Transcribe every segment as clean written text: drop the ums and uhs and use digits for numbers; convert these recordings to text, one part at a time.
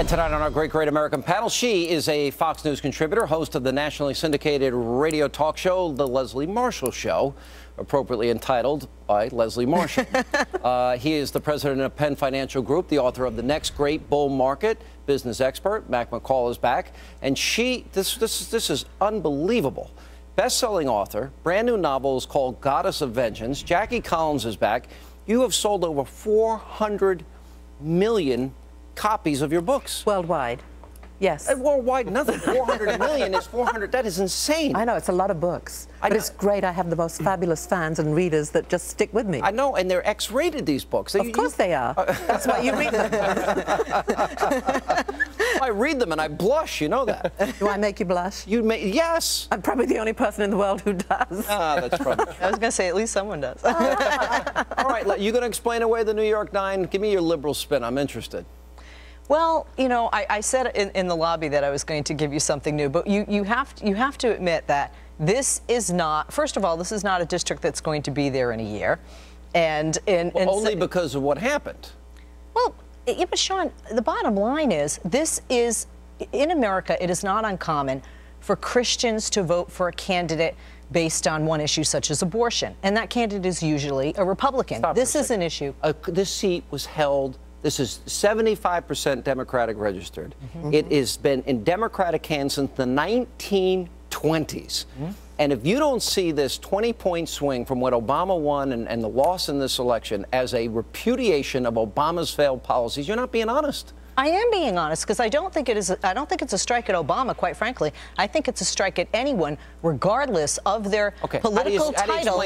And tonight on our Great American panel, she is a Fox News contributor, host of the nationally syndicated radio talk show, The Leslie Marshall Show, appropriately entitled by Leslie Marshall. He is the president of Penn Financial Group, the author of The Next Great Bull Market, business expert. Mac McCall is back. And this is unbelievable. Best-selling author, brand new novel is called Goddess of Vengeance. Jackie Collins is back. You have sold over 400 million copies of your books. Worldwide, yes. Worldwide, nothing. 400 million is 400. That is insane. I know, it's a lot of books. But it's great. I have the most fabulous fans and readers that just stick with me. I know, and they're X-rated, these books. Of course they are. That's why you read them. I read them and I blush, you know that. Do I make you blush? Yes. I'm probably the only person in the world who does. Ah, that's probably true. I was going to say, at least someone does. All right, you going to explain away the NY-9? Give me your liberal spin. I'm interested. Well, you know, I said in the lobby that I was going to give you something new, but you have to admit that this is not, first of all, this is not a district that's going to be there in a year. And only because of what happened. Well, yeah, but Sean, the bottom line is, this is, in America, it is not uncommon for Christians to vote for a candidate based on one issue such as abortion. And that candidate is usually a Republican. This is an issue. This seat was held. This is 75% Democratic registered. It has been in Democratic hands since the 1920s. And if you don't see this 20-point swing from what Obama won and the loss in this election as a repudiation of Obama's failed policies, you're not being honest. I am being honest, because I don't think it's a strike at Obama, quite frankly. I think it's a strike at anyone, regardless of their political title,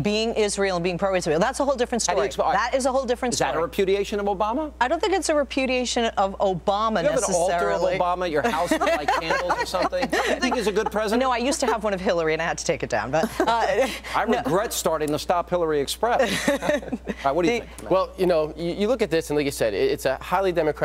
being Israel and being pro-Israel. That's a whole different story. That is a whole different story. Is that a repudiation of Obama? I don't think it's a repudiation of Obama necessarily. You have an altar of Obama at your house with like candles or something? Do you think he's a good president? No, I used to have one of Hillary, and I had to take it down. But I regret starting the Stop Hillary Express. All right, what do you think? Well, you know, you look at this, and like you said, it's a highly Democratic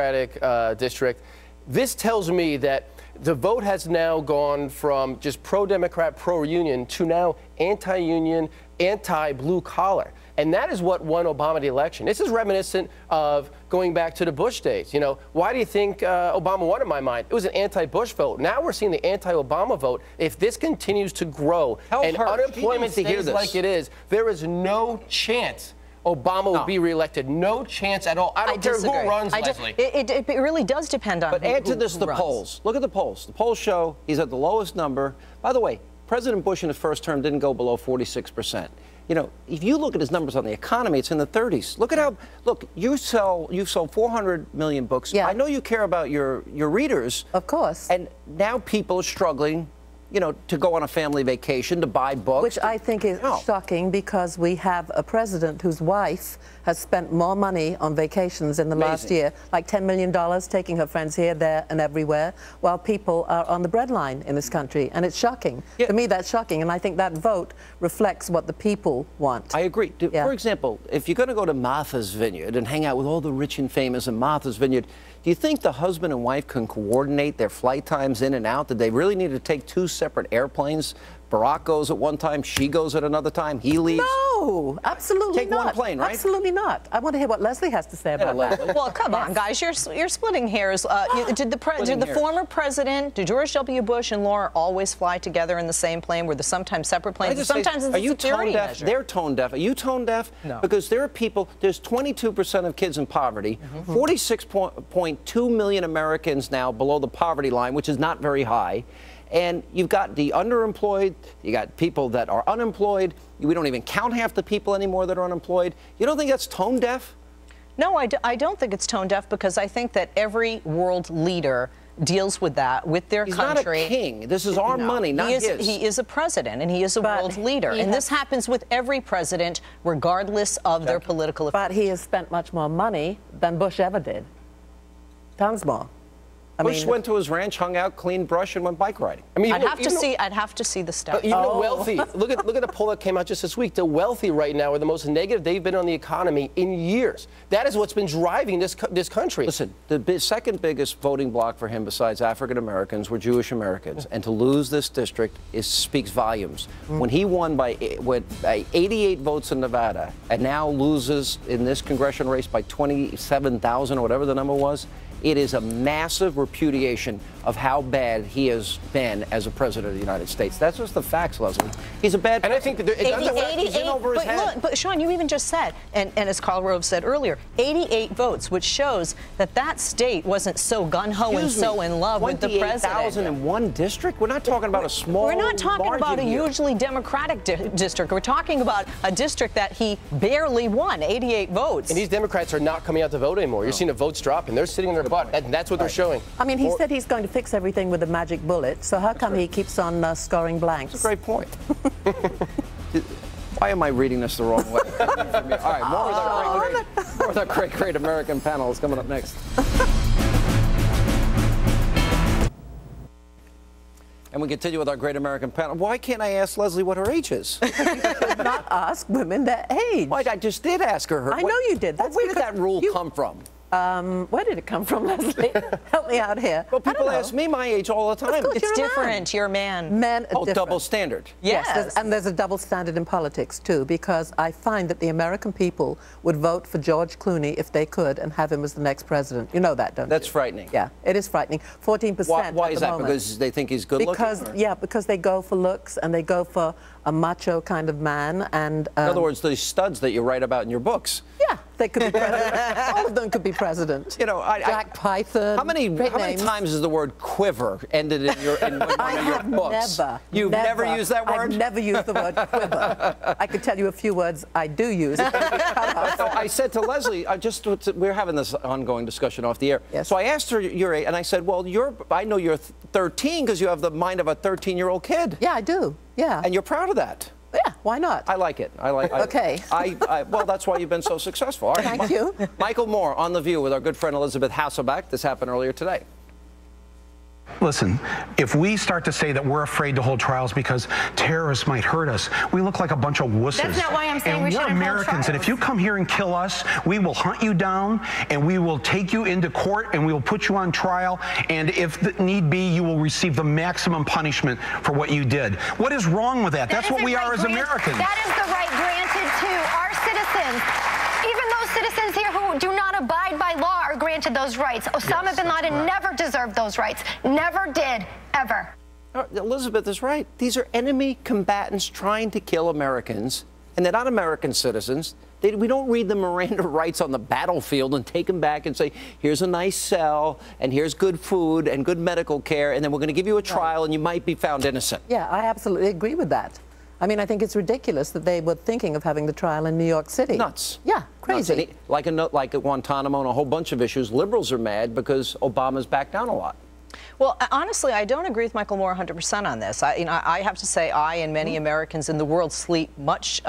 district. This tells me that the vote has now gone from just pro-Democrat, pro-union to now anti-union, anti-blue collar. And that is what won Obama the election. This is reminiscent of going back to the Bush days. You know, why do you think Obama won in my mind? It was an anti-Bush vote. Now we're seeing the anti-Obama vote. If this continues to grow and unemployment stays like it is, there is no chance Obama will be reelected. No chance at all. I don't care who runs, Leslie. It really does depend on But add to this the polls. Look at the polls. The polls show he's at the lowest number. By the way, President Bush in his first term didn't go below 46%. You know, if you look at his numbers on the economy, it's in the 30s. Look at how, look, you've sold 400 million books. Yeah. I know you care about your readers. Of course. And now people are struggling, you know, to go on a family vacation, to buy books. Which I think is shocking, because we have a president whose wife has spent more money on vacations in the last year, like $10 million, taking her friends here, there, and everywhere, while people are on the breadline in this country. And it's shocking. To me, that's shocking. And I think that vote reflects what the people want. I agree. For example, if you're going to go to Martha's Vineyard and hang out with all the rich and famous in Martha's Vineyard, do you think the husband and wife can coordinate their flight times in and out? Did they really need to take two separate airplanes? Barack goes at one time, she goes at another time, he leaves? No, absolutely not. Take one plane, right? Absolutely not. I want to hear what Leslie has to say about that. Well, come on, guys, you're splitting hairs. Did the former president, did George W. Bush and Laura always fly together in the same plane? Were there sometimes separate planes? Sometimes it's a security measure. They're tone deaf. Are you tone deaf? No. Because there are people, there's 22% of kids in poverty, 46.2 million Americans now below the poverty line, which is not very high. And you've got the underemployed, you got people that are unemployed. We don't even count half the people anymore that are unemployed. You don't think that's tone deaf? No, I don't think it's tone deaf, because I think that every world leader deals with that, with their country. He's not a king. This is our money, not his. He is a president, and he is a world leader. And this happens with every president, regardless of their political affiliation. But he has spent much more money than Bush ever did. Tons more. Bush went to his ranch, hung out, cleaned brush, and went bike riding. I mean, I'd have to see the stuff. Even the wealthy. Look at the poll that came out just this week. The wealthy right now are the most negative they've been on the economy in years. That is what's been driving this country. Listen, the second biggest voting bloc for him, besides African Americans, were Jewish Americans, and to lose this district speaks volumes. When he won by 88 votes in Nevada, and now loses in this congressional race by 27,000 or whatever the number was, It is a massive repudiation of how bad he has been as a president of the United States. That's just the facts, Leslie. He's a bad. And I think that it doesn't in over his head. Look, but Sean, you even just said, and as Karl Rove said earlier, 88 votes, which shows that that state wasn't so gun-ho and so in love with the president. 28,001 district? We're not talking about a small We're not talking about a hugely Democratic district. We're talking about a district that he barely won, 88 votes. And these Democrats are not coming out to vote anymore. You're seeing the votes drop, and they're sitting on their butt. And that's what they're showing. I mean, he said he's going to fix everything with a magic bullet, so how come he keeps on scoring blanks? That's a great point. Why am I reading this the wrong way? All right, more with our great American panel is coming up next. And we continue with our great American panel. Why can't I ask Leslie what her age is? Not ask women their age. Why, I just did ask her. I know you did. That's where did that rule come from? Where did it come from, Leslie? Help me out here. Well, people ask me my age all the time. It's different. You're a man. Men are different. Double standard. Yes, and there's a double standard in politics, too, because I find that the American people would vote for George Clooney if they could and have him as the next president. You know that, don't you? That's frightening. Yeah, it is frightening. 14% Why is that? moment. Because they think he's good looking? Yeah, because they go for looks and they go for a macho kind of man. And in other words, these studs that you write about in your books. Yeah, they could be president. All of them could be president. You know, Jack Python. How many times is the word quiver ended in one of your books? You've never used that word? I've never used the word quiver. I could tell you a few words I do use. I said to Leslie, we're having this ongoing discussion off the air. Yes. So I asked her your age, and I said, well, I know you're 13 because you have the mind of a 13-year-old kid. Yeah, I do. Yeah. And you're proud of that. Yeah, why not? I like it. Okay. Well, that's why you've been so successful. All right. Thank you. Michael Moore on The View with our good friend Elizabeth Hasselbeck. This happened earlier today. Listen, if we start to say that we're afraid to hold trials because terrorists might hurt us, we look like a bunch of wusses. That's not why I'm saying we shouldn't hold trials. We're Americans, and if you come here and kill us, we will hunt you down, and we will take you into court, and we will put you on trial, and if need be, you will receive the maximum punishment for what you did. What is wrong with that? That's what we are as Americans. That is the right granted to our citizens. Even those citizens here who do not abide by law are granted those rights. Osama bin Laden never deserved those rights. Never did, ever. Elizabeth is right. These are enemy combatants trying to kill Americans, and they're not American citizens. We don't read the Miranda rights on the battlefield and take them back and say, here's a nice cell, and here's good food and good medical care, and then we're going to give you a trial, and you might be found innocent. Yeah, I absolutely agree with that. I mean, I think it's ridiculous that they were thinking of having the trial in New York City. Nuts. Yeah, crazy. Nuts. Like at Guantanamo and a whole bunch of issues, liberals are mad because Obama's backed down a lot. Well, honestly, I don't agree with Michael Moore 100% on this. I have to say I and many Americans in the world sleep much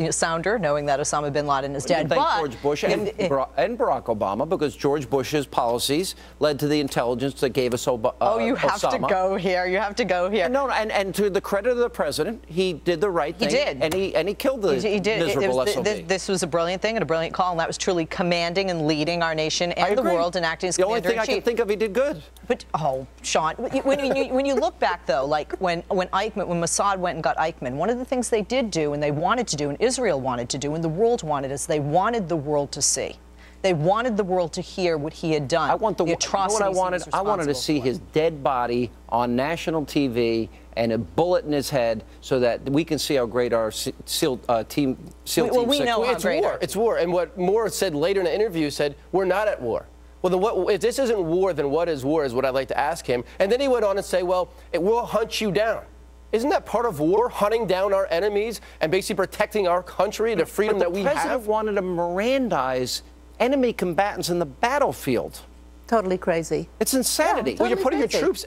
sounder knowing that Osama bin Laden is dead. Thank George Bush and Barack Obama, because George Bush's policies led to the intelligence that gave us Osama. Oh, you have to go here. You have to go here. And to the credit of the president, he did the right thing. He did. And he killed the miserable SOB. This was a brilliant thing and a brilliant call, and that was truly commanding and leading our nation and the world and acting as commander-in-chief. The only thing I can think of he did good. But, oh, Sean, when you look back, though, like when Mossad went and got Eichmann, one of the things they did do and they wanted to do and Israel wanted to do and the world wanted is they wanted the world to see. They wanted the world to hear what he had done. I wanted to see his dead body on national TV and a bullet in his head so that we can see how great our SEAL team. Well, we know how great. It's war. And what Moore said later in the interview said, we're not at war. Well, then if this isn't war, then what is war, is what I'd like to ask him. And then he went on and say, well, it will hunt you down. Isn't that part of war, hunting down our enemies and basically protecting our country, the freedom that we have? The president wanted to Mirandize enemy combatants in the battlefield. Totally crazy. It's insanity. Yeah, well, you're putting your troops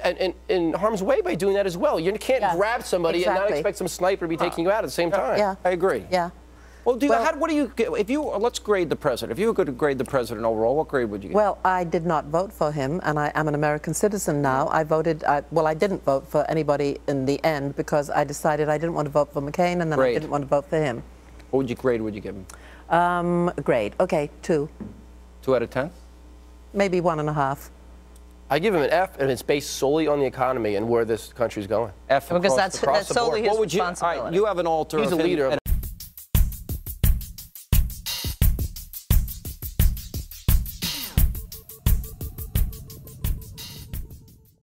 in harm's way by doing that as well. You can't grab somebody and not expect some sniper to be taking you out at the same time. Yeah, I agree. Yeah. Well, let's grade the president. If you were going to grade the president overall, what grade would you give? Well, I did not vote for him, and I am an American citizen now. I didn't vote for anybody in the end because I decided I didn't want to vote for McCain, and then I didn't want to vote for him. What grade would you give him? Grade. Okay, 2. 2 out of 10? Maybe 1.5. I give him an F, and it's based solely on the economy and where this country's going. F because that's across the board. solely his responsibility. All right, you have an alter. He's a leader.